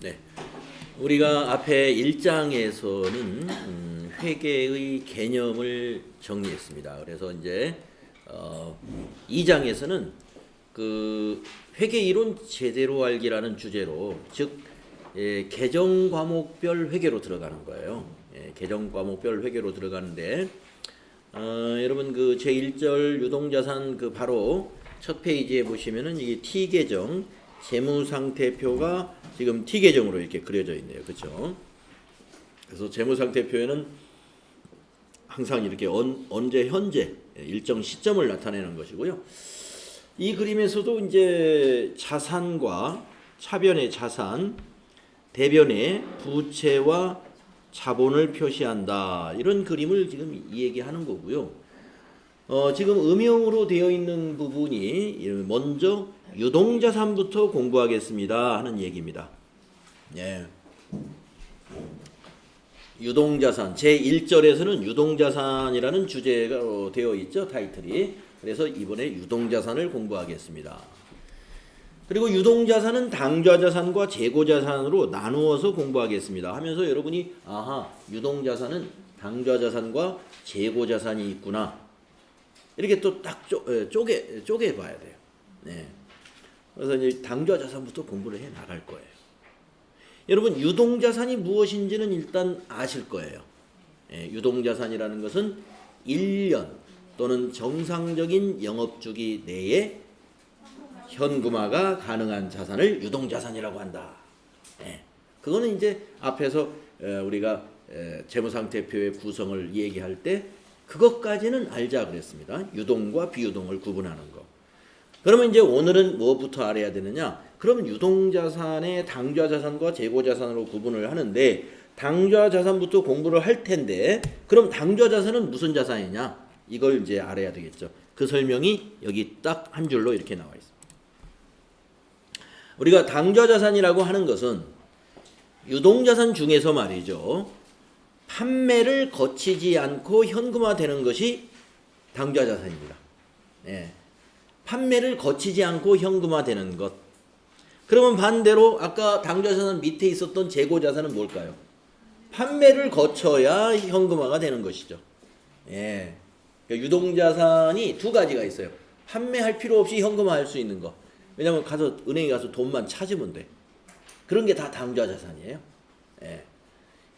네. 우리가 앞에 1장에서는 회계의 개념을 정리했습니다. 그래서 이제 2장에서는 그 회계 이론 제대로 알기라는 주제로, 즉 계정 과목별 회계로 들어가는 거예요. 계정 과목별 회계로 들어가는데 여러분 그 제1절 유동자산 그 바로 첫 페이지에 보시면은 이게 T 계정 재무상태표가 지금 T 계정으로 이렇게 그려져 있네요. 그렇죠? 그래서 재무상태표에는 항상 이렇게 언제 현재 일정 시점을 나타내는 것이고요. 이 그림에서도 이제 자산과 차변의 자산, 대변의 부채와 자본을 표시한다. 이런 그림을 지금 이 얘기하는 거고요. 지금 음영으로 되어 있는 부분이 먼저 유동자산부터 공부하겠습니다 하는 얘기입니다. 예. 유동자산 제1절에서는 유동자산이라는 주제가 되어 있죠. 타이틀이. 그래서 이번에 유동자산을 공부하겠습니다. 그리고 유동자산은 당좌자산과 재고자산으로 나누어서 공부하겠습니다 하면서 여러분이 아하, 유동자산은 당좌자산과 재고자산이 있구나, 이렇게 또 딱 쪼개 봐야 돼요. 네. 그래서 이제 당좌자산부터 공부를 해 나갈 거예요. 여러분 유동자산이 무엇인지는 일단 아실 거예요. 유동자산이라는 것은 1년 또는 정상적인 영업주기 내에 현금화가 가능한 자산을 유동자산이라고 한다. 그거는 이제 앞에서 우리가 재무상태표의 구성을 얘기할 때 그것까지는 알자 그랬습니다. 유동과 비유동을 구분하는 거. 그러면 이제 오늘은 뭐부터 알아야 되느냐? 그럼 유동자산의 당좌자산과 재고자산으로 구분을 하는데 당좌자산부터 공부를 할 텐데 그럼 당좌자산은 무슨 자산이냐? 이걸 이제 알아야 되겠죠. 그 설명이 여기 딱 한 줄로 이렇게 나와 있습니다. 우리가 당좌자산이라고 하는 것은 유동자산 중에서 말이죠. 판매를 거치지 않고 현금화되는 것이 당좌자산입니다. 판매를 거치지 않고 현금화되는 것. 그러면 반대로 아까 당좌자산 밑에 있었던 재고자산은 뭘까요? 판매를 거쳐야 현금화가 되는 것이죠. 그러니까 유동자산이 두 가지가 있어요. 판매할 필요 없이 현금화할 수 있는 거. 왜냐하면 은행에 가서 돈만 찾으면 돼. 그런 게 다 당좌자산이에요.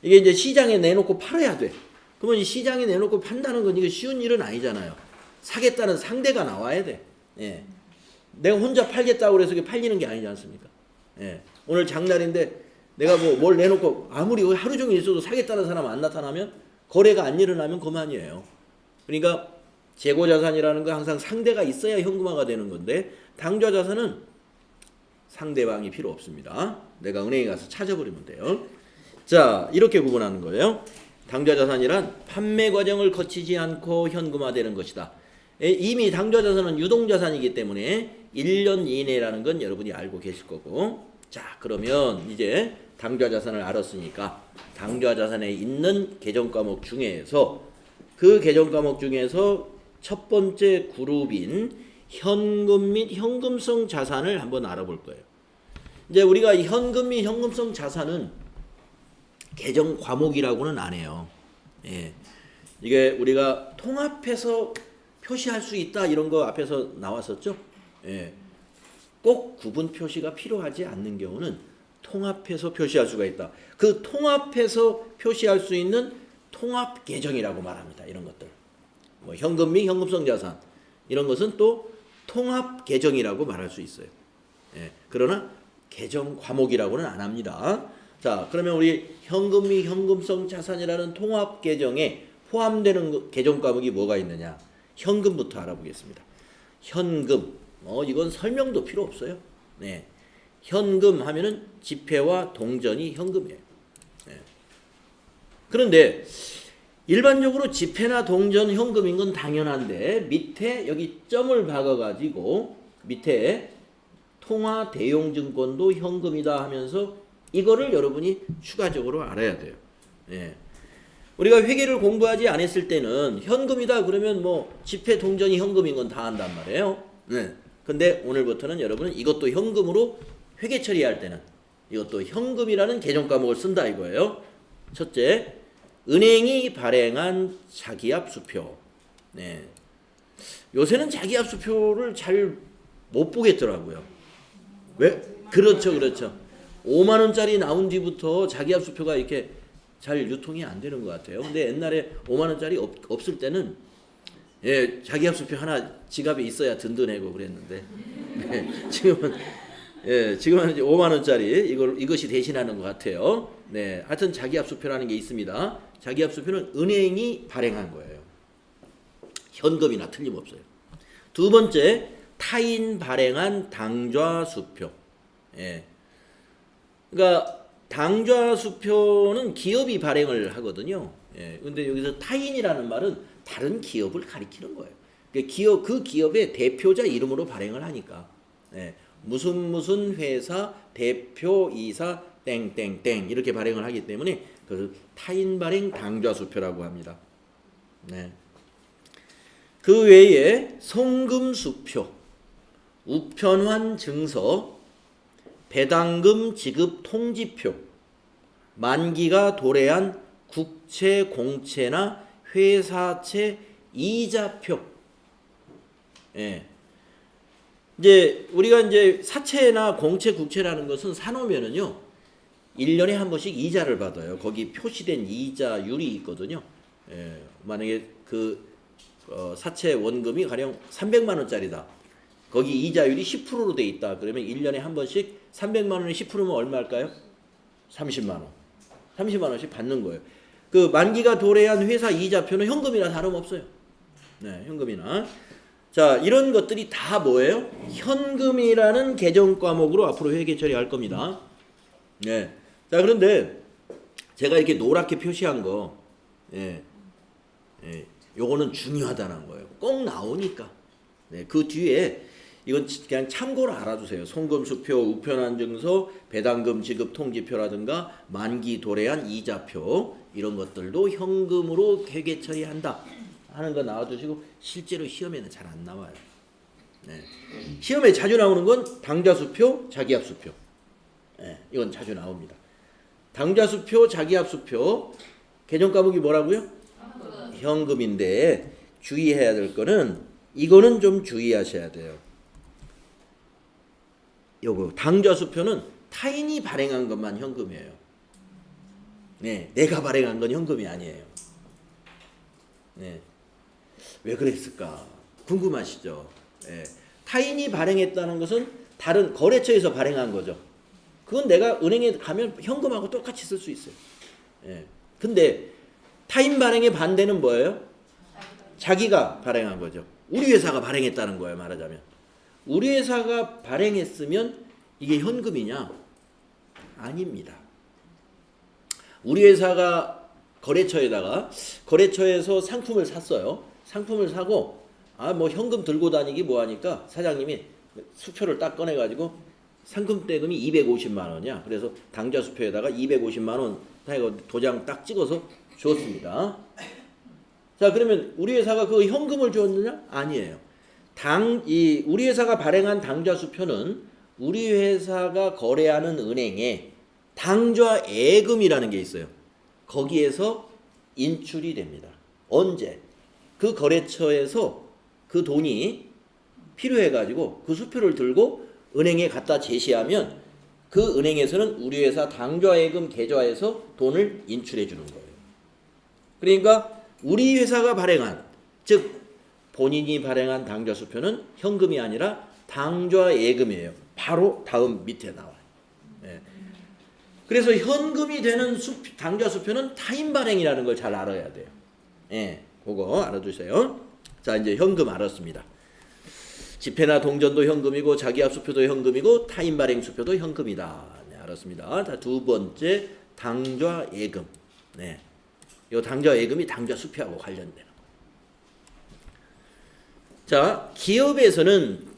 이게 이제 시장에 내놓고 팔아야 돼. 그러면 이 시장에 내놓고 판다는 건 이게 쉬운 일은 아니잖아요. 사겠다는 상대가 나와야 돼. 내가 혼자 팔겠다고 그래서 이게 팔리는 게 아니지 않습니까? 오늘 장날인데 내가 뭘 내놓고 아무리 하루 종일 있어도 사겠다는 사람 안 나타나면, 거래가 안 일어나면 그만이에요. 그러니까 재고자산이라는 거 항상 상대가 있어야 현금화가 되는 건데 당좌자산은 상대방이 필요 없습니다. 내가 은행에 가서 찾아버리면 돼요. 자, 이렇게 구분하는 거예요. 당좌자산이란 판매 과정을 거치지 않고 현금화되는 것이다. 이미 당좌자산은 유동자산이기 때문에 1년 이내라는 건 여러분이 알고 계실 거고. 자, 그러면 이제 당좌자산을 알았으니까 당좌자산에 있는 계정과목 중에서 그 계정과목 중에서 첫 번째 그룹인 현금 및 현금성 자산을 한번 알아볼 거예요. 이제 우리가 현금 및 현금성 자산은 계정 과목이라고는 안 해요. 이게 우리가 통합해서 표시할 수 있다 이런 거 앞에서 나왔었죠. 꼭 구분 표시가 필요하지 않는 경우는 통합해서 표시할 수가 있다. 그 통합해서 표시할 수 있는 통합 계정이라고 말합니다. 이런 것들. 현금 및 현금성 자산 이런 것은 또 통합 계정이라고 말할 수 있어요. 그러나 계정 과목이라고는 안 합니다. 자, 그러면 우리 현금 및 현금성 자산이라는 통합 계정에 포함되는 계정 과목이 뭐가 있느냐? 현금부터 알아보겠습니다. 현금, 이건 설명도 필요 없어요. 현금 하면은 지폐와 동전이 현금이에요. 그런데 일반적으로 지폐나 동전 현금인 건 당연한데 밑에 여기 점을 박아가지고 밑에 통화 대용증권도 현금이다 하면서 이거를 여러분이 추가적으로 알아야 돼요. 우리가 회계를 공부하지 않았을 때는 현금이다 그러면 지폐 동전이 현금인 건 다 안단 말이에요. 근데 오늘부터는 여러분은 이것도 현금으로 회계 처리할 때는 이것도 현금이라는 개정 과목을 쓴다 이거예요. 첫째, 은행이 발행한 자기압 수표. 네. 요새는 자기압 수표를 잘 못 보겠더라고요. 왜? 그렇죠, 그렇죠. 5만 원짜리 나온 뒤부터 자기압 수표가 이렇게 잘 유통이 안 되는 것 같아요. 근데 옛날에 5만 원짜리 없을 때는 예, 자기압 수표 하나 지갑에 있어야 든든하고 그랬는데 네, 지금은 이제 5만 원짜리 이것이 대신하는 것 같아요. 네, 하여튼 자기압 수표라는 게 있습니다. 자기압 수표는 은행이 발행한 거예요. 현금이나 틀림없어요. 두 번째, 타인 발행한 당좌 수표. 예. 그러니까 당좌 수표는 기업이 발행을 하거든요. 예. 근데 여기서 타인이라는 말은 다른 기업을 가리키는 거예요. 그러니까 그 기업의 대표자 이름으로 발행을 하니까. 예. 무슨 회사 대표이사 땡땡땡 이렇게 발행을 하기 때문에 그것을 타인 발행 당좌 수표라고 합니다. 네. 그 외에 송금 수표, 우편환 증서, 배당금 지급 통지표, 만기가 도래한 국채, 공채나 회사채 이자표. 예. 이제 우리가 이제 사채나 공채, 국채라는 것은 사놓으면은요, 1년에 한 번씩 이자를 받아요. 거기 표시된 이자율이 있거든요. 예. 만약에 그 사채 원금이 가령 300만 원짜리다. 거기 이자율이 10%로 돼 있다. 그러면 1년에 한 번씩 300만 원에 10%면 얼마일까요? 30만 원. 30만 원씩 받는 거예요. 그 만기가 도래한 회사 이자표는 현금이나 다름없어요. 네, 현금이나. 자, 이런 것들이 다 뭐예요? 현금이라는 개정 과목으로 앞으로 회계 처리할 겁니다. 네. 자, 그런데 제가 이렇게 노랗게 표시한 거, 요거는 중요하다는 거예요. 꼭 나오니까. 네, 그 뒤에 이건 그냥 참고로 알아두세요. 송금수표, 우편환증서, 배당금 지급 통지표라든가 만기 도래한 이자표 이런 것들도 현금으로 회계 처리한다 하는 거 나와두시고 실제로 시험에는 잘 안 나와요. 네. 시험에 자주 나오는 건 당좌수표, 자기압수표. 네, 이건 자주 나옵니다. 당좌수표, 자기압수표 개정 과목이 뭐라고요? 현금인데 주의해야 될 거는 이거는 좀 주의하셔야 돼요. 요거 당좌수표는 타인이 발행한 것만 현금이에요. 네, 내가 발행한 건 현금이 아니에요. 네, 왜 그랬을까? 궁금하시죠? 네, 타인이 발행했다는 것은 다른 거래처에서 발행한 거죠. 그건 내가 은행에 가면 현금하고 똑같이 쓸 수 있어요. 네, 근데 타인 발행의 반대는 뭐예요? 자기가 발행한 거죠. 우리 회사가 발행했다는 거예요, 말하자면. 우리 회사가 발행했으면 이게 현금이냐? 아닙니다. 우리 회사가 거래처에서 상품을 샀어요. 상품을 사고 뭐 현금 들고 다니기 뭐하니까 사장님이 수표를 딱 꺼내가지고 상품 대금이 250만 원이야. 그래서 당좌 수표에다가 250만 원 도장 딱 찍어서 줬습니다. 자, 그러면 우리 회사가 그 현금을 줬느냐? 아니에요. 우리 회사가 발행한 당좌 수표는 우리 회사가 거래하는 은행에 당좌 예금이라는 게 있어요. 거기에서 인출이 됩니다. 언제? 그 거래처에서 그 돈이 필요해가지고 그 수표를 들고 은행에 갖다 제시하면 그 은행에서는 우리 회사 당좌 예금 계좌에서 돈을 인출해 주는 거예요. 그러니까 우리 회사가 발행한, 즉 본인이 발행한 당좌 수표는 현금이 아니라 당좌 예금이에요. 바로 다음 밑에 나와요. 예. 그래서 현금이 되는 당좌 수표는 타인 발행이라는 걸 잘 알아야 돼요. 예, 그거 알아두세요. 자, 이제 현금 알았습니다. 지폐나 동전도 현금이고 자기압 수표도 현금이고 타인 발행 수표도 현금이다. 네, 알았습니다. 자, 두 번째 당좌 예금. 네. 이 당좌 예금이 당좌 수표하고 관련되는 거예요. 자, 기업에서는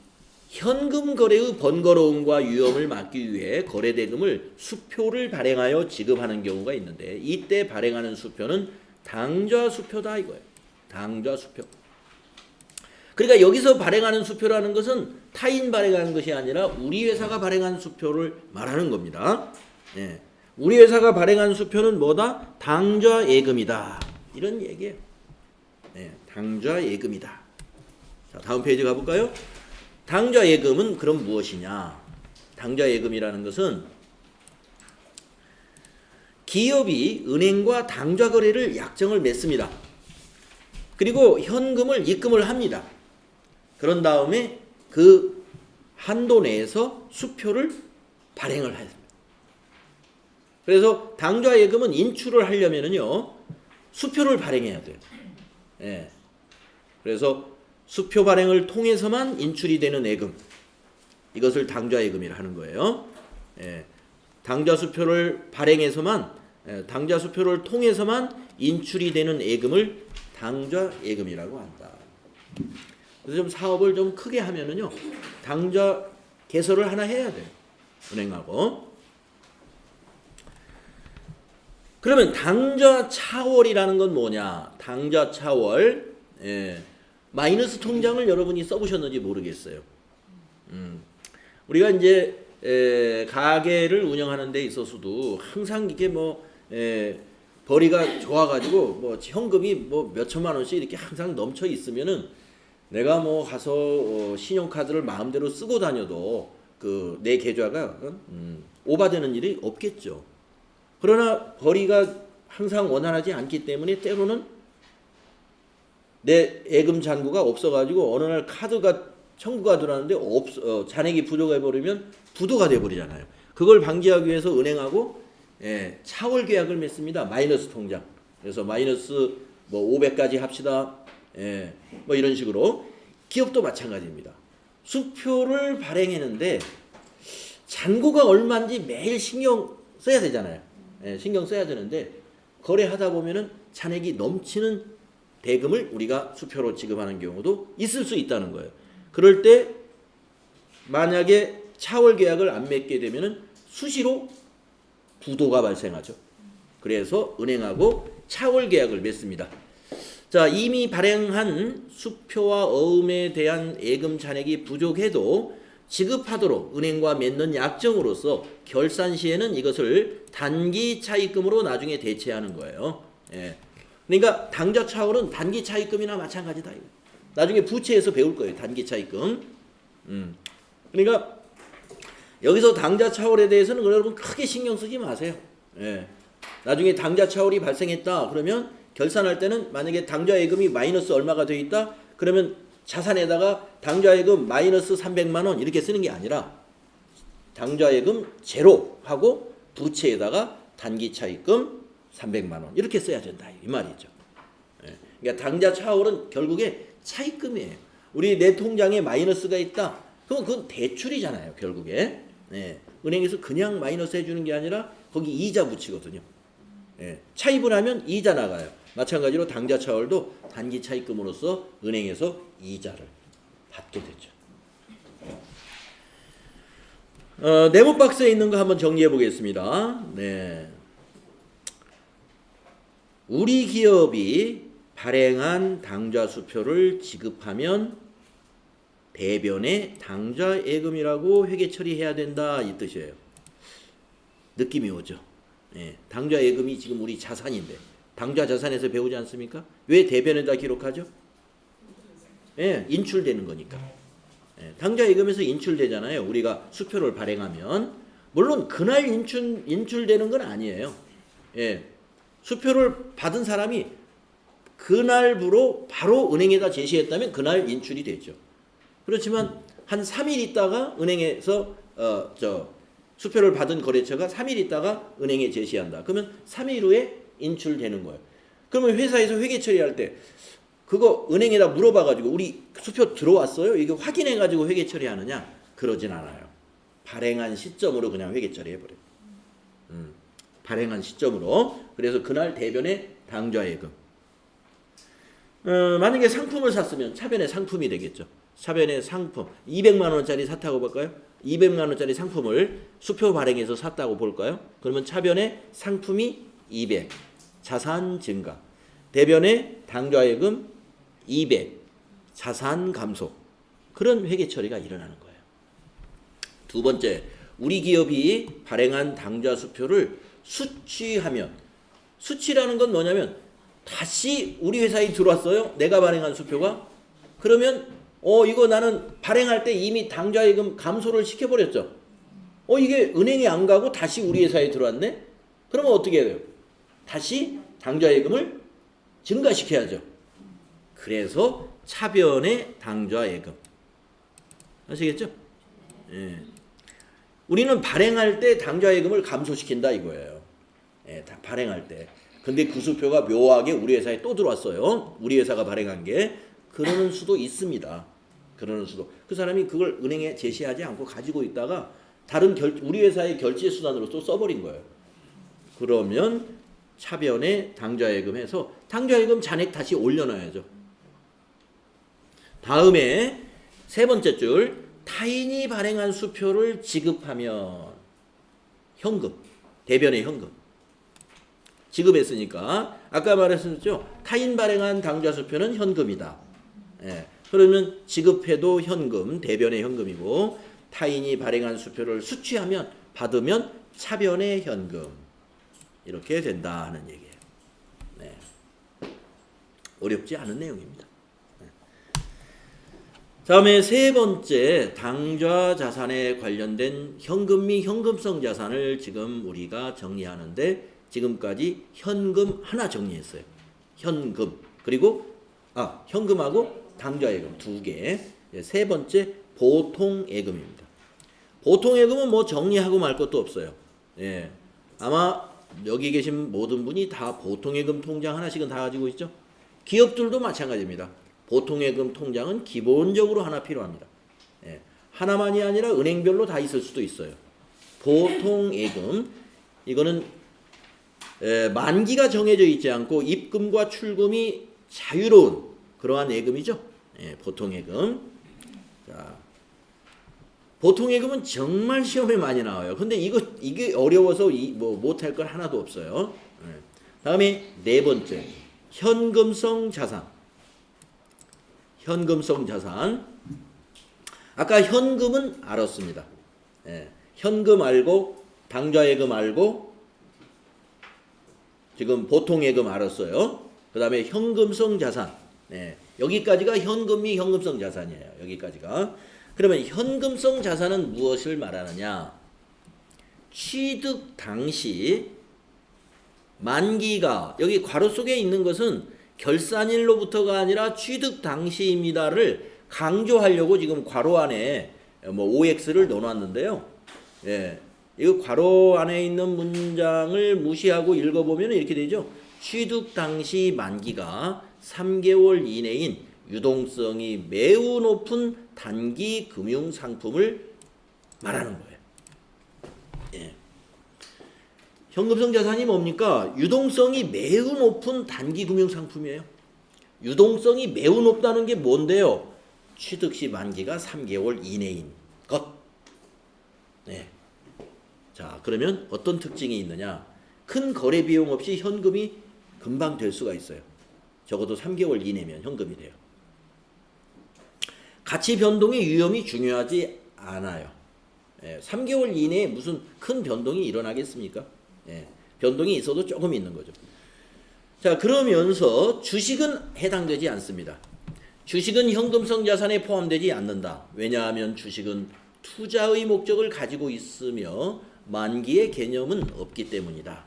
현금 거래의 번거로움과 위험을 막기 위해 거래대금을 수표를 발행하여 지급하는 경우가 있는데 이때 발행하는 수표는 당좌 수표다 이거예요. 당좌 수표. 그러니까 여기서 발행하는 수표라는 것은 타인 발행한 것이 아니라 우리 회사가 발행한 수표를 말하는 겁니다. 예. 우리 회사가 발행한 수표는 뭐다? 당좌 예금이다. 이런 얘기예요. 예. 당좌 예금이다. 자, 다음 페이지 가볼까요? 당좌 예금은 그럼 무엇이냐? 당좌 예금이라는 것은 기업이 은행과 당좌 거래를 약정을 맺습니다. 그리고 현금을 입금을 합니다. 그런 다음에 그 한도 내에서 수표를 발행을 해요. 그래서 당좌 예금은 인출을 하려면은요 수표를 발행해야 돼요. 예. 그래서 수표 발행을 통해서만 인출이 되는 예금, 이것을 당좌 예금이라 하는 거예요. 예. 당좌 수표를 발행해서만, 당좌 수표를 통해서만 인출이 되는 예금을 당좌 예금이라고 한다. 그래서 좀 사업을 좀 크게 하면은요 당좌 개설을 하나 해야 돼요, 은행하고. 그러면 당좌 차월이라는 건 뭐냐? 당좌 차월, 예. 마이너스 통장을 여러분이 써보셨는지 모르겠어요. 우리가 이제 가게를 운영하는 데 있어서도 항상 이게 뭐 벌이가 좋아가지고 뭐 현금이 뭐 몇천만 원씩 이렇게 항상 넘쳐 있으면은 내가 뭐 가서 신용카드를 마음대로 쓰고 다녀도 그 내 계좌가 오바되는 일이 없겠죠. 그러나 벌이가 항상 원활하지 않기 때문에 때로는 내 예금 잔고가 없어가지고 어느 날 카드가 청구가 들어왔는데 잔액이 부족해버리면 부도가 돼버리잖아요. 그걸 방지하기 위해서 은행하고 차월 계약을 맺습니다. 마이너스 통장. 그래서 마이너스 뭐 500까지 합시다. 뭐 이런 식으로. 기업도 마찬가지입니다. 수표를 발행했는데 잔고가 얼마인지 매일 신경 써야 되잖아요. 신경 써야 되는데 거래하다 보면은 잔액이 넘치는 대금을 우리가 수표로 지급하는 경우도 있을 수 있다는 거예요. 그럴 때 만약에 차월 계약을 안 맺게 되면은 수시로 부도가 발생하죠. 그래서 은행하고 차월 계약을 맺습니다. 자, 이미 발행한 수표와 어음에 대한 예금 잔액이 부족해도 지급하도록 은행과 맺는 약정으로서 결산 시에는 이것을 단기 차입금으로 나중에 대체하는 거예요. 예. 그러니까 당좌 차월은 단기 차입금이나 마찬가지다. 나중에 부채에서 배울 거예요. 단기 차입금. 그러니까 여기서 당좌 차월에 대해서는 여러분 크게 신경 쓰지 마세요. 예. 나중에 당좌 차월이 발생했다 그러면 결산할 때는 만약에 당좌 예금이 마이너스 얼마가 돼 있다 그러면 자산에다가 당좌 예금 마이너스 300만 원 이렇게 쓰는 게 아니라 당좌 예금 제로 하고 부채에다가 단기 차입금 300만 원 이렇게 써야 된다 이 말이죠. 예. 그러니까 당좌 차월은 결국에 차입금이에요. 우리 내 통장에 마이너스가 있다. 그건 대출이잖아요. 결국에. 예. 은행에서 그냥 마이너스 해주는 게 아니라 거기 이자 붙이거든요. 예. 차입을 하면 이자 나가요. 마찬가지로 당좌 차월도 단기 차입금으로서 은행에서 이자를 받게 되죠. 네모 박스에 있는 거 한번 정리해 보겠습니다. 네. 우리 기업이 발행한 당좌 수표를 지급하면 대변에 당좌 예금이라고 회계 처리해야 된다 이 뜻이에요. 느낌이 오죠. 예, 당좌 예금이 지금 우리 자산인데 당좌 자산에서 배우지 않습니까? 왜 대변에다 기록하죠? 예, 인출되는 거니까. 예, 당좌 예금에서 인출되잖아요. 우리가 수표를 발행하면 물론 그날 인출되는 건 아니에요. 예, 수표를 받은 사람이 그날부로 바로 은행에다 제시했다면 그날 인출이 되죠. 그렇지만 한 3일 있다가 은행에서 수표를 받은 거래처가 3일 있다가 은행에 제시한다. 그러면 3일 후에 인출되는 거예요. 그러면 회사에서 회계 처리할 때 그거 은행에다 물어봐가지고 우리 수표 들어왔어요? 이거 확인해가지고 회계 처리하느냐? 그러진 않아요. 발행한 시점으로 그냥 회계 처리해버려요. 발행한 시점으로. 그래서 그날 대변에 당좌 예금. 만약에 상품을 샀으면 차변의 상품이 되겠죠. 차변의 상품 200만 원짜리 샀다고 볼까요? 200만 원짜리 상품을 수표 발행해서 샀다고 볼까요? 그러면 차변의 상품이 200, 자산 증가. 대변의 당좌 예금 200, 자산 감소. 그런 회계 처리가 일어나는 거예요. 두 번째, 우리 기업이 발행한 당좌 수표를 수취하면, 수취라는 건 뭐냐면 다시 우리 회사에 들어왔어요. 내가 발행한 수표가. 그러면 이거 나는 발행할 때 이미 당좌예금 감소를 시켜버렸죠. 이게 은행에 안 가고 다시 우리 회사에 들어왔네? 그러면 어떻게 해야 돼요? 다시 당좌예금을 증가시켜야죠. 그래서 차변의 당좌예금. 아시겠죠? 예. 우리는 발행할 때 당좌예금을 감소시킨다 이거예요. 예, 발행할 때. 근데 그 수표가 묘하게 우리 회사에 또 들어왔어요. 우리 회사가 발행한 게. 그러는 수도 있습니다. 그러는 수도. 그 사람이 그걸 은행에 제시하지 않고 가지고 있다가 다른 우리 회사의 결제 수단으로 또 써버린 거예요. 그러면 차변에 당좌예금 해서 당좌예금 잔액 다시 올려놔야죠. 다음에 세 번째 줄, 타인이 발행한 수표를 지급하면 현금, 대변의 현금. 지급했으니까 아까 말했었죠. 타인 발행한 당좌 수표는 현금이다. 예, 그러면 지급해도 현금, 대변의 현금이고 타인이 발행한 수표를 수취하면 받으면 차변의 현금. 이렇게 된다 하는 얘기예요. 네. 어렵지 않은 내용입니다. 네. 다음에 세 번째, 당좌 자산에 관련된 현금 및 현금성 자산을 지금 우리가 정리하는데 지금까지 현금 하나 정리했어요. 현금. 그리고 현금하고 당좌예금 두 개. 세 번째, 보통예금입니다. 보통예금은 뭐 정리하고 말 것도 없어요. 예. 아마 여기 계신 모든 분이 다 보통예금 통장 하나씩은 다 가지고 있죠. 기업들도 마찬가지입니다. 보통예금 통장은 기본적으로 하나 필요합니다. 예. 하나만이 아니라 은행별로 다 있을 수도 있어요. 보통예금, 이거는 만기가 정해져 있지 않고 입금과 출금이 자유로운 그러한 예금이죠. 예, 보통예금. 자, 보통예금은 정말 시험에 많이 나와요. 근데 이게 어려워서 못할 건 하나도 없어요. 예. 다음에 네 번째, 현금성 자산. 현금성 자산. 아까 현금은 알았습니다. 예, 현금 알고 당좌예금 알고 지금 보통예금 알았어요. 그 다음에 현금성 자산. 네, 여기까지가 현금 및 현금성 자산이에요. 여기까지가. 그러면 현금성 자산은 무엇을 말하느냐? 취득 당시 만기가, 여기 괄호 속에 있는 것은 결산일로부터가 아니라 취득 당시입니다를 강조하려고 지금 괄호 안에 OX를 넣어놨는데요. 예, 이거 괄호 안에 있는 문장을 무시하고 읽어보면 이렇게 되죠. 취득 당시 만기가 3개월 이내인 유동성이 매우 높은 단기 금융 상품을 말하는 거예요. 예. 현금성 자산이 뭡니까? 유동성이 매우 높은 단기 금융 상품이에요. 유동성이 매우 높다는 게 뭔데요? 취득 시 만기가 3개월 이내인 것. 네. 자, 그러면 어떤 특징이 있느냐? 큰 거래 비용 없이 현금이 금방 될 수가 있어요. 적어도 3개월 이내면 현금이 돼요. 가치 변동의 위험이 중요하지 않아요. 3개월 이내에 무슨 큰 변동이 일어나겠습니까? 변동이 있어도 조금 있는 거죠. 자, 그러면서 주식은 해당되지 않습니다. 주식은 현금성 자산에 포함되지 않는다. 왜냐하면 주식은 투자의 목적을 가지고 있으며 만기의 개념은 없기 때문이다.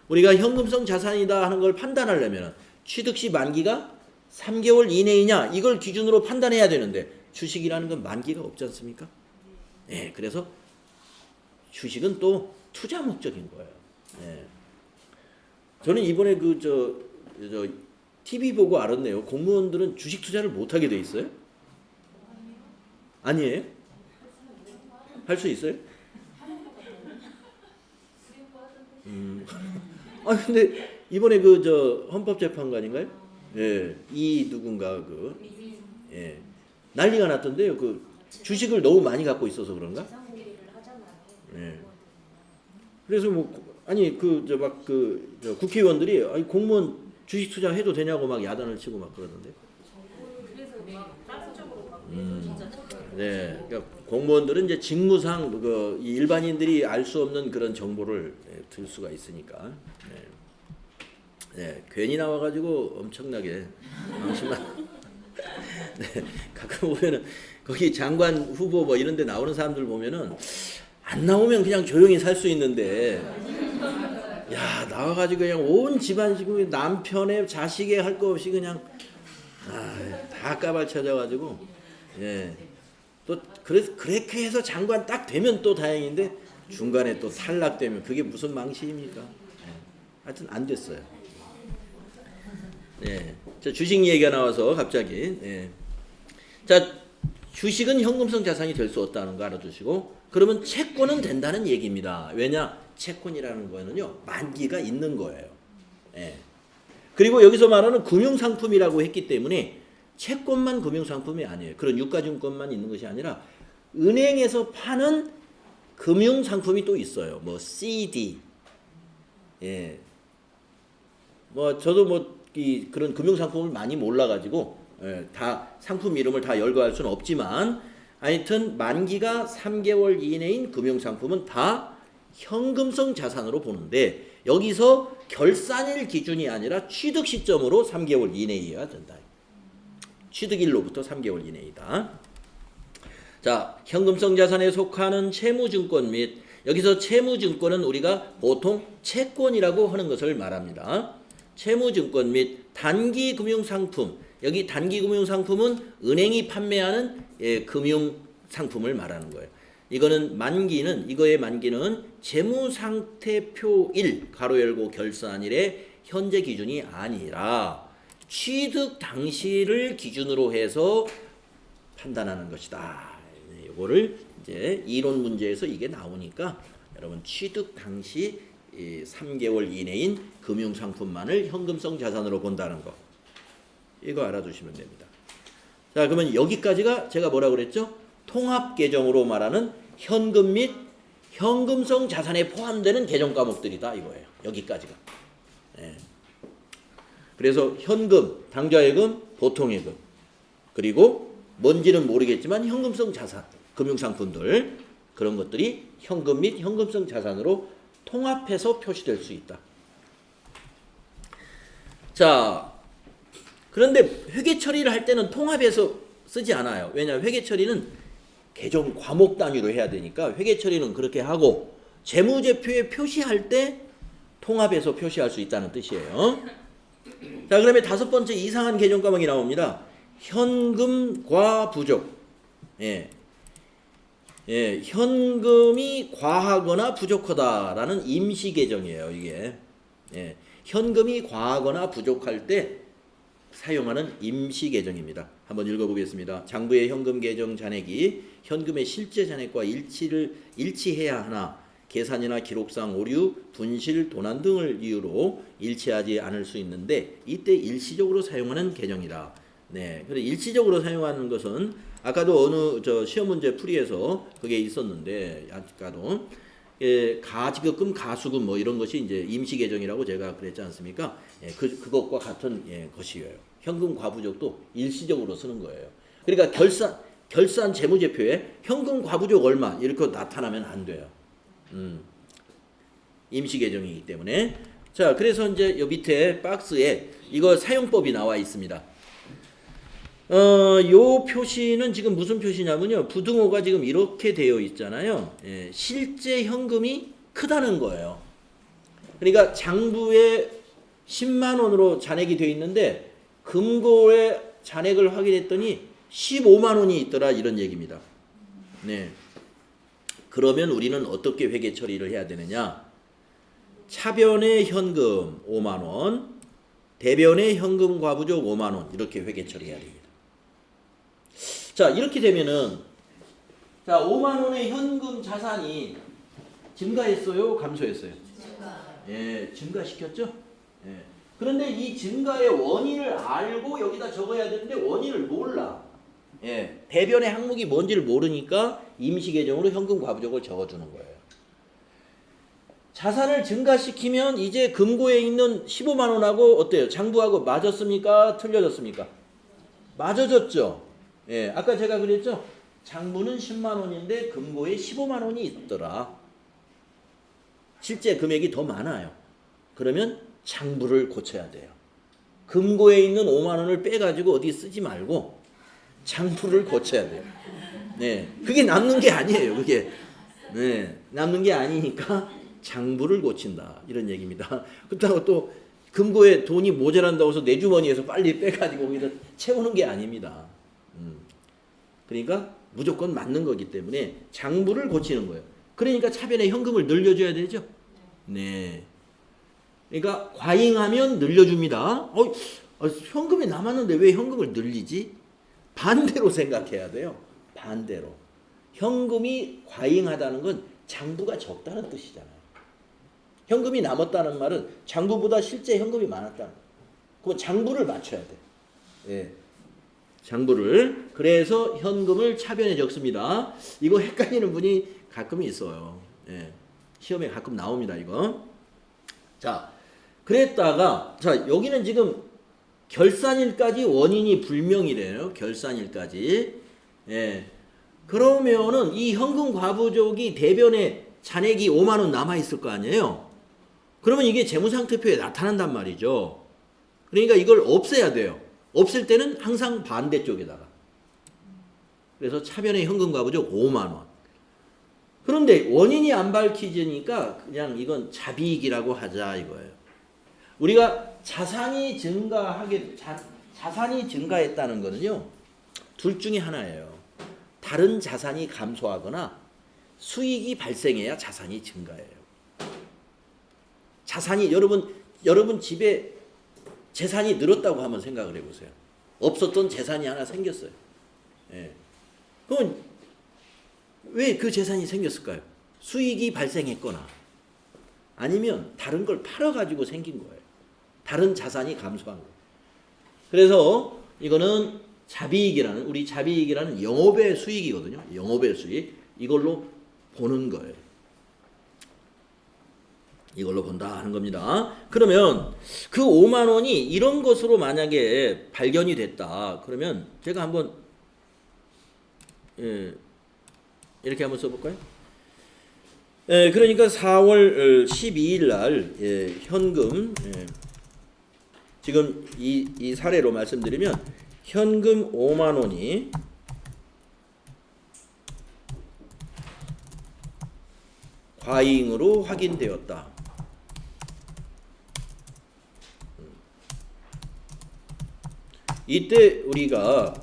우리가 현금성 자산이다 하는 걸 판단하려면 취득 시 만기가 3개월 이내이냐 이걸 기준으로 판단해야 되는데 주식이라는 건 만기가 없지 않습니까? 네, 그래서 주식은 또 투자 목적인 거예요. 네. 저는 이번에 TV 보고 알았네요. 공무원들은 주식 투자를 못하게 돼 있어요? 아니에요? 할 수 있어요? 근데 이번에 헌법재판관인가요? 예, 누군가 예, 난리가 났던데요. 주식을 너무 많이 갖고 있어서 그런가? 예. 그래서 국회의원들이 공무원 주식 투자 해도 되냐고 막 야단을 치고 막 그러던데. 네, 그러니까 공무원들은 이제 직무상 그 일반인들이 알 수 없는 그런 정보를 들 수가 있으니까. 네. 네, 괜히 나와가지고 엄청나게 망신만. 네, 가끔 보면은 거기 장관 후보 뭐 이런데 나오는 사람들 보면은 안 나오면 그냥 조용히 살 수 있는데, 야 나와가지고 그냥 온 집안 지금 남편의 자식의 할 거 없이 그냥 다 까발쳐져가지고, 예. 또 그렇게 해서 장관 딱 되면 또 다행인데 중간에 또 탈락되면 그게 무슨 망신입니까? 예. 하여튼 안 됐어요. 네. 자, 주식 얘기가 나와서 갑자기. 네. 자, 주식은 현금성 자산이 될 수 없다는 거 알아두시고, 그러면 채권은 된다는 얘기입니다. 왜냐? 채권이라는 거는요 만기가 있는 거예요. 네. 그리고 여기서 말하는 금융상품이라고 했기 때문에 채권만 금융상품이 아니에요. 그런 유가증권만 있는 것이 아니라 은행에서 파는 금융상품이 또 있어요. 뭐 CD, 예, 뭐 저도 뭐 그런 금융상품을 많이 몰라가지고 다 상품 이름을 다 열거할 수는 없지만, 하여튼 만기가 3개월 이내인 금융상품은 다 현금성 자산으로 보는데, 여기서 결산일 기준이 아니라 취득 시점으로 3개월 이내여야 된다. 취득일로부터 3개월 이내이다. 자, 현금성 자산에 속하는 채무증권 및, 여기서 채무증권은 우리가 보통 채권이라고 하는 것을 말합니다. 채무증권 및 단기금융상품, 여기 단기금융상품은 은행이 판매하는 금융상품을 말하는 거예요. 이거는 만기는, 이거의 만기는 재무상태표 1 가로 열고 결산일의 현재 기준이 아니라 취득 당시를 기준으로 해서 판단하는 것이다. 이거를 이제 이론 문제에서 이게 나오니까 여러분 취득 당시 3개월 이내인 금융상품만을 현금성 자산으로 본다는 거, 이거 알아두시면 됩니다. 자, 그러면 여기까지가 제가 뭐라고 그랬죠? 통합계정으로 말하는 현금 및 현금성 자산에 포함되는 계정 과목들이다 이거예요. 여기까지가. 예. 그래서 현금, 당좌예금, 보통예금, 그리고 뭔지는 모르겠지만 현금성 자산, 금융상품들, 그런 것들이 현금 및 현금성 자산으로 통합해서 표시될 수 있다. 자, 그런데 회계 처리를 할 때는 통합해서 쓰지 않아요. 왜냐하면 회계 처리는 계정 과목 단위로 해야 되니까 회계 처리는 그렇게 하고, 재무제표에 표시할 때 통합해서 표시할 수 있다는 뜻이에요. 자, 그러면 다섯 번째 이상한 계정 과목이 나옵니다. 현금과 부족. 예. 예, 현금이 과하거나 부족하다라는 임시 계정이에요, 이게. 예. 현금이 과하거나 부족할 때 사용하는 임시 계정입니다. 한번 읽어보겠습니다. 장부의 현금 계정 잔액이 현금의 실제 잔액과 일치해야 하나 계산이나 기록상 오류, 분실, 도난 등을 이유로 일치하지 않을 수 있는데 이때 일시적으로 사용하는 계정이다. 네, 그래서 일시적으로 사용하는 것은 아까도 어느 시험 문제 풀이에서 그게 있었는데, 아까도 가지급금, 가수금 뭐 이런 것이 이제 임시 계정이라고 제가 그랬지 않습니까? 예, 그것과 같은 것이에요. 현금 과부족도 일시적으로 쓰는 거예요. 그러니까 결산 재무제표에 현금 과부족 얼마 이렇게 나타나면 안 돼요. 임시 계정이기 때문에. 자, 그래서 이제 요 밑에 박스에 이거 사용법이 나와 있습니다. 요 표시는 지금 무슨 표시냐면요, 부등호가 지금 이렇게 되어 있잖아요. 예, 실제 현금이 크다는 거예요. 그러니까 장부에 10만 원으로 잔액이 되어 있는데 금고에 잔액을 확인했더니 15만 원이 있더라, 이런 얘기입니다. 네. 그러면 우리는 어떻게 회계 처리를 해야 되느냐? 차변의 현금 5만 원, 대변의 현금 과부족 5만 원, 이렇게 회계 처리해야 됩니다. 자, 이렇게 되면은, 자, 5만 원의 현금 자산이 증가했어요, 감소했어요? 증가. 예, 증가시켰죠? 예. 그런데 이 증가의 원인을 알고 여기다 적어야 되는데 원인을 몰라. 예, 대변의 항목이 뭔지를 모르니까 임시 계정으로 현금 과부족을 적어주는 거예요. 자산을 증가시키면 이제 금고에 있는 15만 원하고 어때요? 장부하고 맞았습니까? 틀려졌습니까? 맞아졌죠. 예, 아까 제가 그랬죠. 장부는 10만 원인데 금고에 15만 원이 있더라. 실제 금액이 더 많아요. 그러면 장부를 고쳐야 돼요. 금고에 있는 5만 원을 빼가지고 어디 쓰지 말고 장부를 고쳐야 돼요. 네, 그게 남는 게 아니에요. 그게 남는 게 아니니까 장부를 고친다 이런 얘기입니다. 그렇다고 또 금고에 돈이 모자란다고 해서 내 주머니에서 빨리 빼가지고 거기다 채우는 게 아닙니다. 그러니까 무조건 맞는 거기 때문에 장부를 고치는 거예요. 그러니까 차변에 현금을 늘려줘야 되죠. 네. 그러니까 과잉하면 늘려줍니다. 현금이 남았는데 왜 현금을 늘리지? 반대로 생각해야 돼요. 반대로. 현금이 과잉하다는 건 장부가 적다는 뜻이잖아요. 현금이 남았다는 말은 장부보다 실제 현금이 많았다는 거예요. 그럼 장부를 맞춰야 돼. 예. 장부를. 그래서 현금을 차변에 적습니다. 이거 헷갈리는 분이 가끔 있어요. 예. 시험에 가끔 나옵니다, 이거. 자, 그랬다가, 자, 여기는 지금 결산일까지 원인이 불명이래요. 결산일까지. 예. 그러면은 이 현금 과부족이 대변에 잔액이 5만 원 남아있을 거 아니에요? 그러면 이게 재무상태표에 나타난단 말이죠. 그러니까 이걸 없애야 돼요. 없앨 때는 항상 반대쪽에다가. 그래서 차변의 현금 과부족 5만 원. 그런데 원인이 안 밝혀지니까 그냥 이건 자비익이라고 하자 이거예요. 우리가 자산이 증가했다는 거는요. 둘 중에 하나예요. 다른 자산이 감소하거나 수익이 발생해야 자산이 증가해요. 자산이 여러분 집에 재산이 늘었다고 한번 생각을 해보세요. 없었던 재산이 하나 생겼어요. 예. 그럼 왜 그 재산이 생겼을까요? 수익이 발생했거나 아니면 다른 걸 팔아가지고 생긴 거예요. 다른 자산이 감소한 거예요. 그래서 이거는 자비익이라는 우리 자비익이라는 영업의 수익이거든요. 영업의 수익 이걸로 보는 거예요. 이걸로 본다 하는 겁니다. 그러면 그 5만 원이 이런 것으로 만약에 발견이 됐다. 그러면 제가 한번 이렇게 한번 써볼까요? 그러니까 4월 12일 날 현금 지금 이 사례로 말씀드리면 현금 5만 원이 과잉으로 확인되었다. 이때 우리가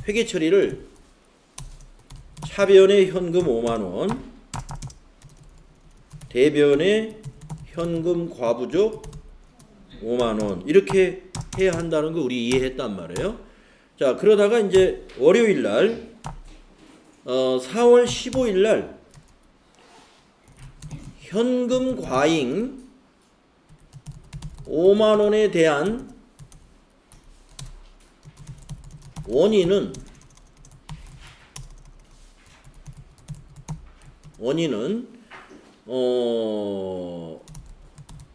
회계 처리를 차변의 현금 5만 원, 대변의 현금 과부족 5만 원 이렇게 해야 한다는 거 우리 이해했단 말이에요. 자, 그러다가 이제 월요일 날 4월 15일 날 현금 과잉 5만 원에 대한 원인은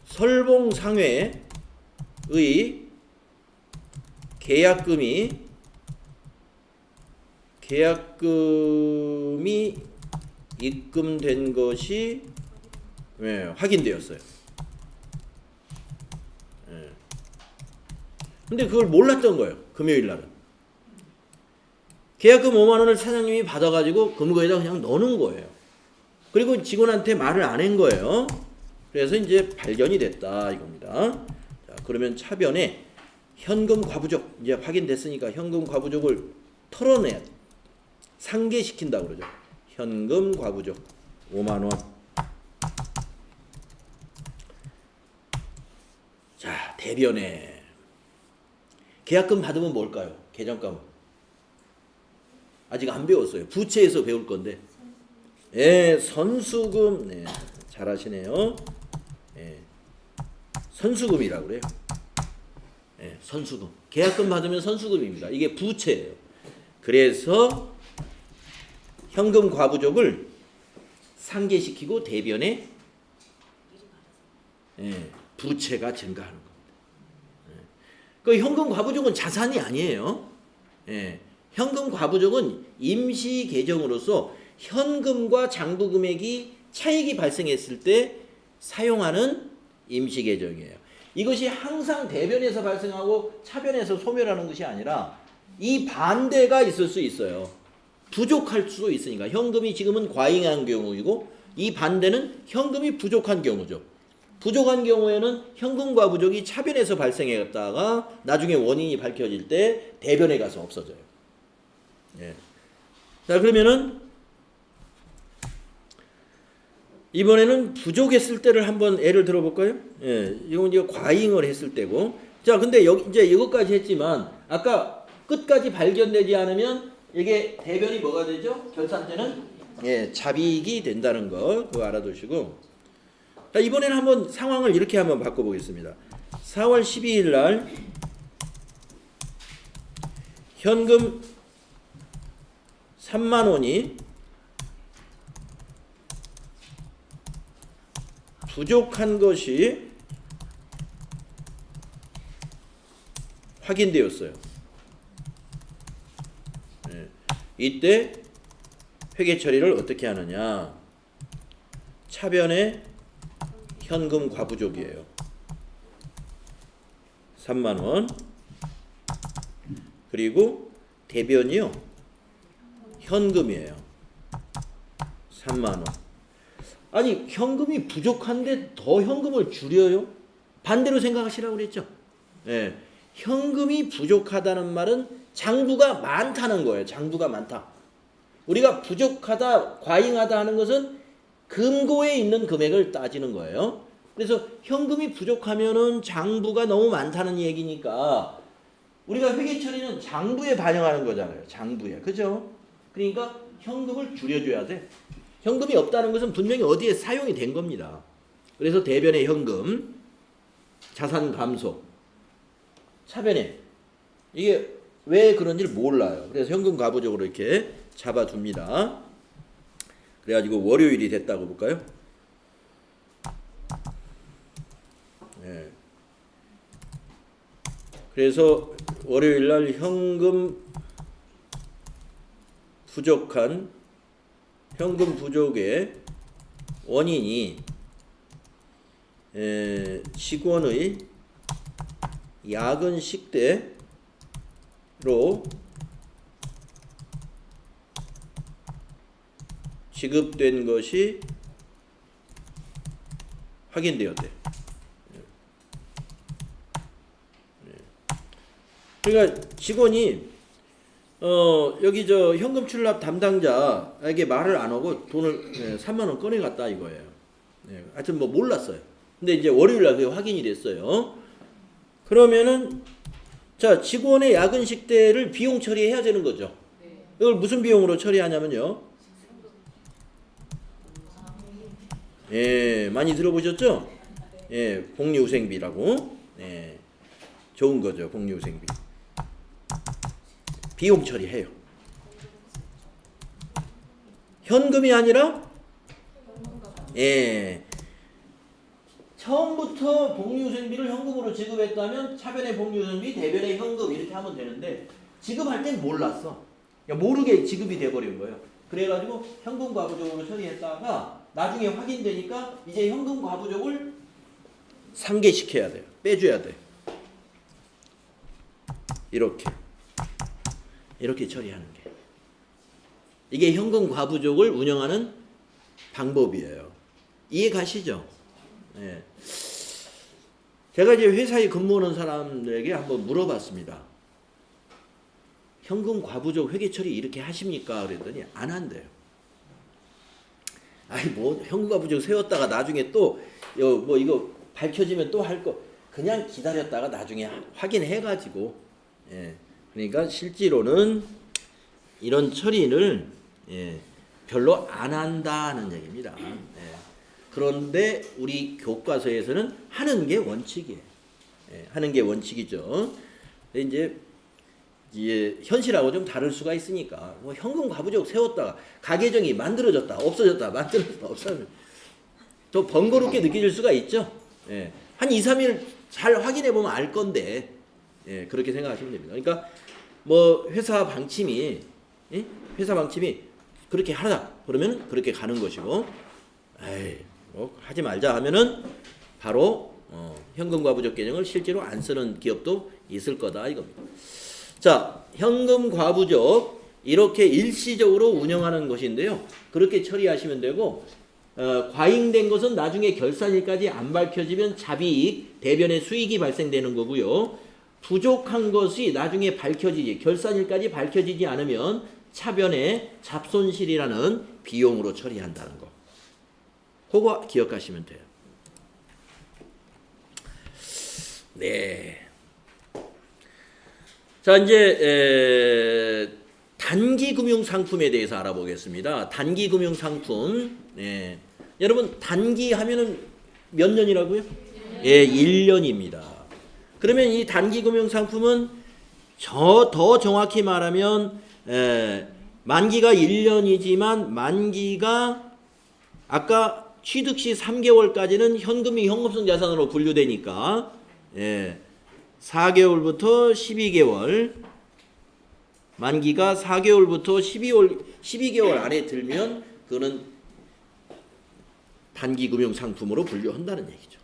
설봉상회의 계약금이 입금된 것이 확인되었어요. 근데 그걸 몰랐던 거예요. 금요일 날은. 계약금 5만 원을 사장님이 받아가지고 금고에다 그냥 넣는 거예요. 그리고 직원한테 말을 안 한 거예요. 그래서 이제 발견이 됐다 이겁니다. 자, 그러면 차변에 현금 과부족 이제 확인됐으니까 현금 과부족을 털어내야 돼. 상계시킨다 그러죠. 현금 과부족 5만 원. 자, 대변에 계약금 받으면 뭘까요? 계정금. 아직 안 배웠어요. 부채에서 배울 건데. 선수금. 네, 잘하시네요. 선수금이라고 그래요. 선수금. 계약금 받으면 선수금입니다. 이게 부채예요. 그래서 현금 과부족을 상계시키고 대변에 부채가 증가하는 겁니다. 그 현금 과부족은 자산이 아니에요. 현금 과부족은 임시 계정으로서 현금과 장부 금액이 차익이 발생했을 때 사용하는 임시 계정이에요. 이것이 항상 대변에서 발생하고 차변에서 소멸하는 것이 아니라 이 반대가 있을 수 있어요. 부족할 수도 있으니까. 현금이 지금은 과잉한 경우이고 이 반대는 현금이 부족한 경우죠. 부족한 경우에는 현금 과부족이 차변에서 발생했다가 나중에 원인이 밝혀질 때 대변에 가서 없어져요. 예. 자, 그러면은 이번에는 부족했을 때를 한번 예를 들어볼까요? 예, 이건 이제 과잉을 했을 때고. 자, 근데 여기 이제 이것까지 했지만 아까 끝까지 발견되지 않으면 이게 대변이 뭐가 되죠? 결산때는 예, 잡이익이 된다는 거 그거 알아두시고. 자, 이번에는 한번 상황을 이렇게 한번 바꿔보겠습니다. 4월 12일 날 현금 3만 원이 부족한 것이 확인되었어요. 네. 이때 회계 처리를 어떻게 하느냐? 차변에 현금 과부족이에요. 3만 원. 그리고 대변이요. 현금이에요. 3만 원. 아니 현금이 부족한데 더 현금을 줄여요? 반대로 생각하시라고 그랬죠. 예, 현금이 부족하다는 말은 장부가 많다는 거예요. 장부가 많다. 우리가 부족하다, 과잉하다 하는 것은 금고에 있는 금액을 따지는 거예요. 그래서 현금이 부족하면은 장부가 너무 많다는 얘기니까 우리가 회계 처리는 장부에 반영하는 거잖아요. 장부에. 그죠? 그러니까 현금을 줄여줘야 돼. 현금이 없다는 것은 분명히 어디에 사용이 된 겁니다. 그래서 대변의 현금, 자산 감소, 차변에 이게 왜 그런지를 몰라요. 그래서 현금 과부족으로 이렇게 잡아둡니다. 그래가지고 월요일이 됐다고 볼까요? 네. 그래서 월요일 날 현금 부족의 원인이 직원의 야근 식대로 지급된 것이 확인되었대. 그러니까 직원이 여기 저 현금 출납 담당자에게 말을 안 하고 돈을 3만 원 꺼내갔다 이거예요. 하여튼 뭐 몰랐어요. 근데 이제 월요일 날 그게 확인이 됐어요. 그러면은 자, 직원의 야근 식대를 비용 처리해야 되는 거죠. 이걸 무슨 비용으로 처리하냐면요. 예, 많이 들어보셨죠? 예, 복리후생비라고. 예, 좋은 거죠, 복리후생비. 비용 처리해요. 현금이 아니라 예, 처음부터 복리후생비를 현금으로 지급했다면 차변의 복리후생비, 대변의 현금 이렇게 하면 되는데 지급할 땐 몰랐어. 모르게 지급이 돼버린 거예요. 그래가지고 현금 과부족으로 처리했다가 나중에 확인되니까 이제 현금 과부족을 상계시켜야 돼요. 빼줘야 돼. 이렇게 처리하는 게 이게 현금 과부족을 운영하는 방법이에요. 이해 가시죠? 네. 제가 이제 회사에 근무하는 사람들에게 한번 물어봤습니다. 현금 과부족 회계 처리 이렇게 하십니까? 그랬더니 안 한대요. 아니 뭐 현금 과부족 세웠다가 나중에 또 뭐 이거 밝혀지면 또 할 거 그냥 기다렸다가 나중에 확인해가지고 예. 그러니까 실제로는 이런 처리를 예, 별로 안 한다는 얘기입니다. 예. 그런데 우리 교과서에서는 하는 게 원칙이에요. 예, 하는 게 원칙이죠. 이제 현실하고 좀 다를 수가 있으니까 뭐 현금 과부족 세웠다가 가계정이 만들어졌다 없어졌다 만들어졌다 없어졌다 더 번거롭게 느껴질 수가 있죠. 예, 한 2, 3일 잘 확인해 보면 알 건데 예, 그렇게 생각하시면 됩니다. 그러니까 뭐 회사 방침이 예? 회사 방침이 그렇게 하자 그러면 그렇게 가는 것이고, 에이 뭐 하지 말자 하면은 바로 현금과 부족 계정을 실제로 안 쓰는 기업도 있을 거다 이겁니다. 자, 현금 과부족 이렇게 일시적으로 운영하는 것인데요. 그렇게 처리하시면 되고, 과잉된 것은 나중에 결산일까지 안 밝혀지면 자비익, 대변의 수익이 발생되는 거고요. 부족한 것이 나중에 밝혀지지, 결산일까지 밝혀지지 않으면 차변의 잡손실이라는 비용으로 처리한다는 거. 그거 기억하시면 돼요. 네. 자, 이제 단기 금융 상품에 대해서 알아보겠습니다. 단기 금융 상품. 네. 여러분 단기 하면은 몇 년이라고요? 예, 1년입니다. 그러면 이 단기 금융 상품은 더 정확히 말하면 만기가 1년이지만 만기가 아까 취득 시 3개월까지는 현금이 현금성 자산으로 분류되니까 4개월부터 12개월, 만기가 4개월부터 12개월 안에 들면 그거는 단기 금융 상품으로 분류한다는 얘기죠.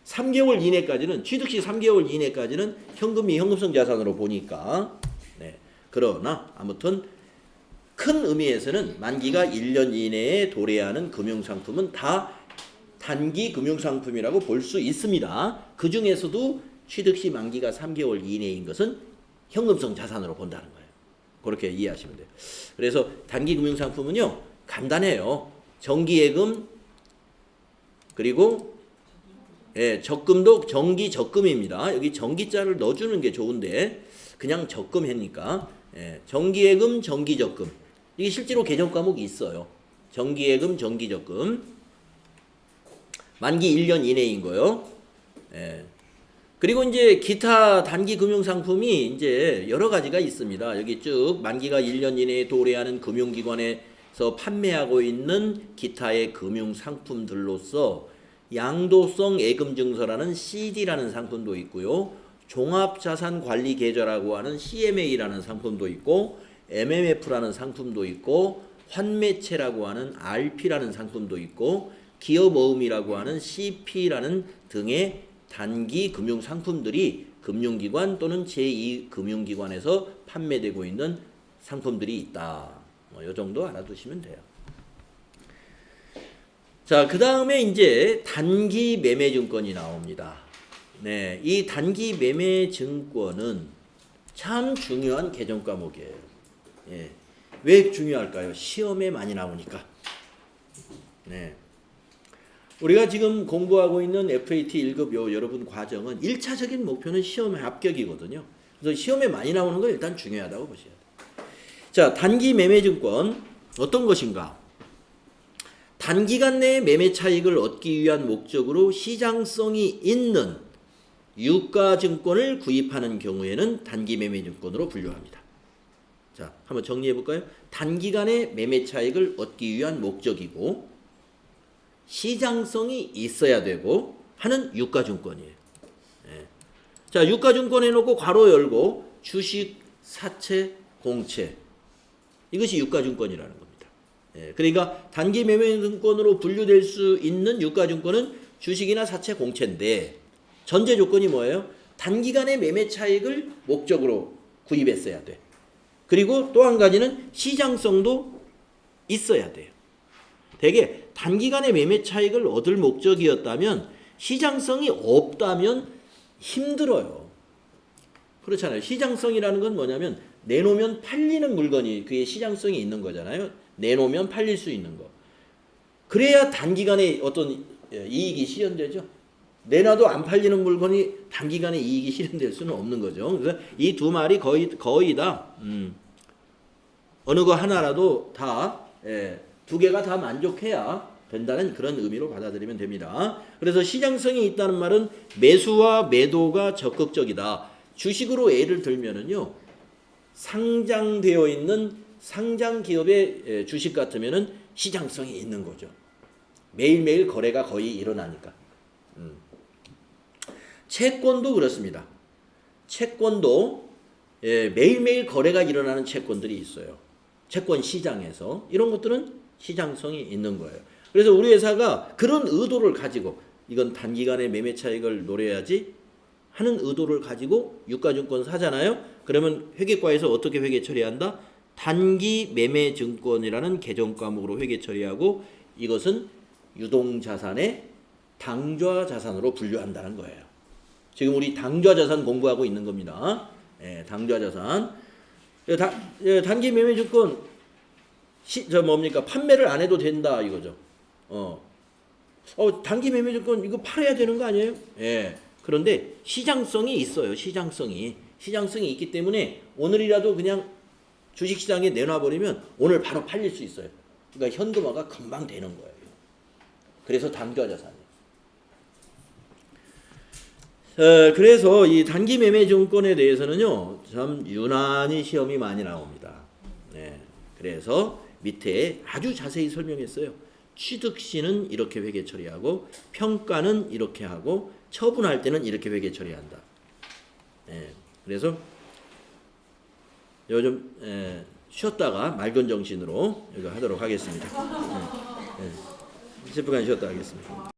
3개월 이내까지는, 취득 시 3개월 이내까지는 현금이 현금성 자산으로 보니까, 그러나 아무튼 큰 의미에서는 만기가 1년 이내에 도래하는 금융상품은 다 단기 금융상품이라고 볼 수 있습니다. 그 중에서도 취득 시 만기가 3개월 이내인 것은 현금성 자산으로 본다는 거예요. 그렇게 이해하시면 돼요. 그래서 단기 금융상품은요, 간단해요. 정기예금, 그리고 적금도 정기 적금입니다. 여기 정기자를 넣어주는 게 좋은데 그냥 적금이니까 정기예금, 정기적금, 이게 실제로 개정 과목이 있어요. 정기예금, 정기적금, 만기 1년 이내인 거요. 그리고 이제 기타 단기 금융 상품이 이제 여러 가지가 있습니다. 여기 쭉 만기가 1년 이내에 도래하는 금융기관에서 판매하고 있는 기타의 금융 상품들로서 양도성 예금증서라는 CD라는 상품도 있고요. 종합자산관리계좌라고 하는 CMA라는 상품도 있고, MMF라는 상품도 있고, 환매채라고 하는 RP라는 상품도 있고, 기업어음이라고 하는 CP라는 등의 단기 금융 상품들이 금융기관 또는 제2금융기관에서 판매되고 있는 상품들이 있다. 이 정도 알아두시면 돼요. 자, 그 다음에 이제 단기 매매증권이 나옵니다. 네, 이 단기 매매증권은 참 중요한 개정 과목이에요. 왜 중요할까요? 시험에 많이 나오니까. 우리가 지금 공부하고 있는 FAT 1급 여러분 과정은 1차적인 목표는 시험의 합격이거든요. 그래서 시험에 많이 나오는 건 일단 중요하다고 보셔야 돼요. 자, 단기 매매증권 어떤 것인가? 단기간 내에 매매 차익을 얻기 위한 목적으로 시장성이 있는 유가증권을 구입하는 경우에는 단기 매매증권으로 분류합니다. 자, 한번 정리해 볼까요? 단기간에 매매 차익을 얻기 위한 목적이고 시장성이 있어야 되고 하는 유가증권이에요. 자, 유가증권 해놓고 괄호 열고 주식, 사채, 공채, 이것이 유가증권이라는 겁니다. 그러니까 단기 매매증권으로 분류될 수 있는 유가증권은 주식이나 사채, 공채인데 전제 조건이 뭐예요? 단기간의 매매 차익을 목적으로 구입했어야 돼. 그리고 또 한 가지는 시장성도 있어야 돼요. 되게 단기간의 매매 차익을 얻을 목적이었다면 시장성이 없다면 힘들어요. 그렇잖아요. 시장성이라는 건 뭐냐면 내놓으면 팔리는 물건이 그게 시장성이 있는 거잖아요. 내놓으면 팔릴 수 있는 거. 그래야 단기간에 어떤 이익이 실현되죠. 내놔도 안 팔리는 물건이 단기간에 이익이 실현될 수는 없는 거죠. 그래서 이 두 말이 거의 다 어느 거 하나라도 다 두 개가 다 만족해야 된다는 그런 의미로 받아들이면 됩니다. 그래서 시장성이 있다는 말은 매수와 매도가 적극적이다. 주식으로 예를 들면은요, 상장되어 있는 상장 기업의 주식 같으면은 시장성이 있는 거죠. 매일매일 거래가 거의 일어나니까. 채권도 그렇습니다. 채권도 매일매일 거래가 일어나는 채권들이 있어요. 채권 시장에서 이런 것들은 시장성이 있는 거예요. 그래서 우리 회사가 그런 의도를 가지고 이건 단기간에 매매 차익을 노려야지 하는 의도를 가지고 유가증권 사잖아요. 그러면 회계과에서 어떻게 회계 처리한다? 단기 매매 증권이라는 개정 과목으로 회계 처리하고 이것은 유동자산의 당좌 자산으로 분류한다는 거예요. 지금 우리 당좌 자산 공부하고 있는 겁니다. 당좌 자산. 단기 매매 증권 뭡니까? 판매를 안 해도 된다 이거죠. 단기 매매 증권 이거 팔아야 되는 거 아니에요? 그런데 시장성이 있어요. 시장성이 있기 때문에 오늘이라도 그냥 주식시장에 내놔버리면 오늘 바로 팔릴 수 있어요. 그러니까 현금화가 금방 되는 거예요. 그래서 당좌 자산이에요. 그래서 이 단기 매매 증권에 대해서는요, 참 유난히 시험이 많이 나옵니다. 그래서 밑에 아주 자세히 설명했어요. 취득시는 이렇게 회계 처리하고 평가는 이렇게 하고 처분할 때는 이렇게 회계 처리한다. 그래서 요즘 쉬었다가 맑은 정신으로 이거 하도록 하겠습니다. 10분간 쉬었다 하겠습니다.